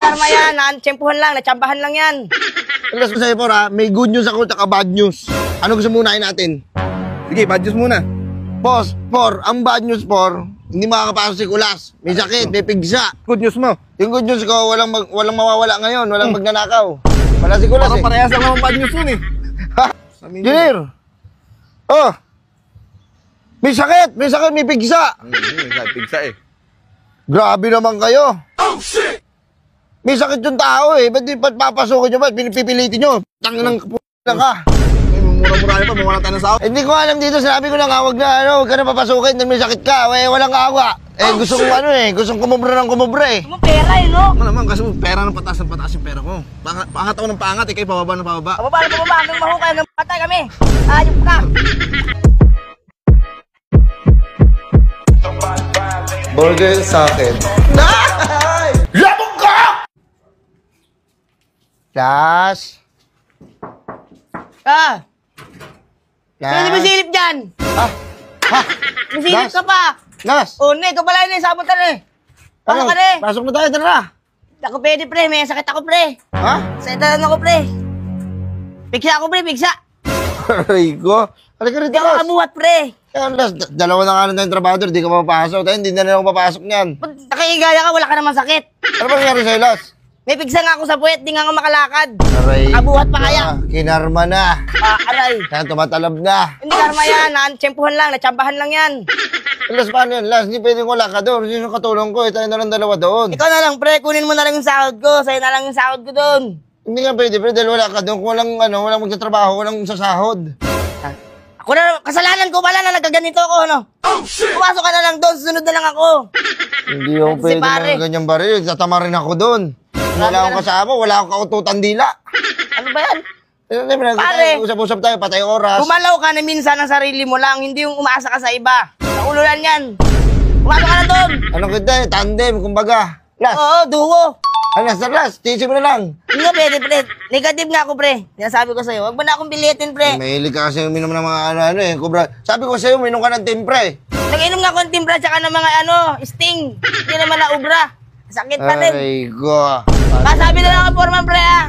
karma yan. Tsempuhan lang, natsambahan lang yan. Alas ko sa'yo, Por, ha? May good news ako at bad news. Ano gusto munahin natin? Sige, bad news muna. Boss, Por, ang bad news, Por, hindi makakapasok si Kulas. May sakit, may pigsa. Good news mo. Yung good news ko, walang mawawala ngayon, walang magnanakaw. Wala si Kulas, Parang eh. parehas lang naman bad news yun, eh. Ha? Engineer! Oh! May sakit, may pigsa. Pigsa, eh. Grabe naman kayo. Oh, shit! May sakit yung tao, eh. Ba't papasukin nyo? Ba't pinipilitin nyo? Tanginang p***a ka. Mura-mura pa, mawala tayo ng sahod. Hindi ko alam dito, sinabi ko lang, huwag ka na papasukin dahil may sakit ka. Walang awa. Gustong kumubra ng kumubra, eh. Mo pera eh, no? Ano naman, kasi mo pera ng pataas yung pera ko. Pangat ako ng pangat, kayo pababa ng pababa. Pababa na pababa, hanggang mahukay, hanggang patay kami. Ayop ka. Burger sa akin. Labog ka! Las. Ah, Las. pwede ba silip dyan? Ha? Ha? Masilip Las. ka pa. Las. O, ne, ikaw pala yun, sabot ka na eh. Pasok ka na eh. Pasok na tayo, tara. Ako pwede, pre. May sakit ako, pre. Ha? Sakit na ako, pre. Pigsa ako, pre. Pigsa. Aray ko. Halika rito, Hindi ako Las. kabuhat, pre. Yan, Las. Dalawa na nga lang tayong trabador. Di ka papasok. Tayo, hindi na rin ako papasok niyan. Ba't nakihigaya ka? Wala ka namang sakit. Ano ba nangyari sa'yo, Las? May pigsa nga ako sa puwet. Di nga ako makalakad. Aray. Kabuhat pa kaya. Kinarma na. Aray. Kaya tumatalab na. Hindi karma yan. Tsempuhan lang. Natsambahan lang yan. Las, paano yan? Las, hindi pwedeng wala ka doon. Sino katulong ko? Tayo na lang dalawa doon. Ikaw na lang, pre. Kunin mo na lang yung sahod ko. Sa'yo na lang yung sahod ko doon. Hindi nga pwede, pero dahil wala ka doon. Kung walang magtatrabaho, walang sasahod. Ako na, kasalanan ko pala na nagkaganito ako, ano? Oh, shit! Pumasok ka na lang doon. Susunod na lang ako. Hindi ako Si pwede pare. mga ganyang baril. Tatama rin ako doon. Wala akong kasama, wala akong kaututan dila. Ano ba yan? Pare! Usap-usap tayo, patay oras. Gumalaw ka na minsan ng sarili mo lang. Hindi yung umaasa ka sa iba. Sa ulo yan yan. Pumasok ka na doon. Ano kita eh, tandem, kumbaga. Las, Oo, duo. Las, tisi mo na lang. Hindi nga pwede, pre. Negative nga ako, pre. Sinasabi ko sa'yo. Huwag mo na akong bilitin, pre. Mahilig ka kasi uminom ng mga ano eh, kubra. Sabi ko sa'yo, uminom ka ng timpre. Nag-inom nga ako ng timbra tsaka ng mga sting. Hindi naman na ubra. Sakit pa rin. Ay, ko. Masabi na lang ang forma, pre, ah.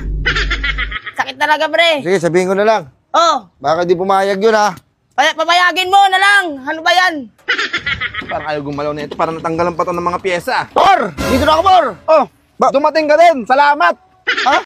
Sakit talaga, pre. Sige, sabihin ko na lang. Oh, Baka di pumayag yun, ha? papayagin mo na lang. Ano ba yan? Parang ayaw gumalaw na ito. Parang natanggalan pa to ng mga pyesa. Por! Dito na ako, Por! Oh, dumating ka din. Salamat. Ha?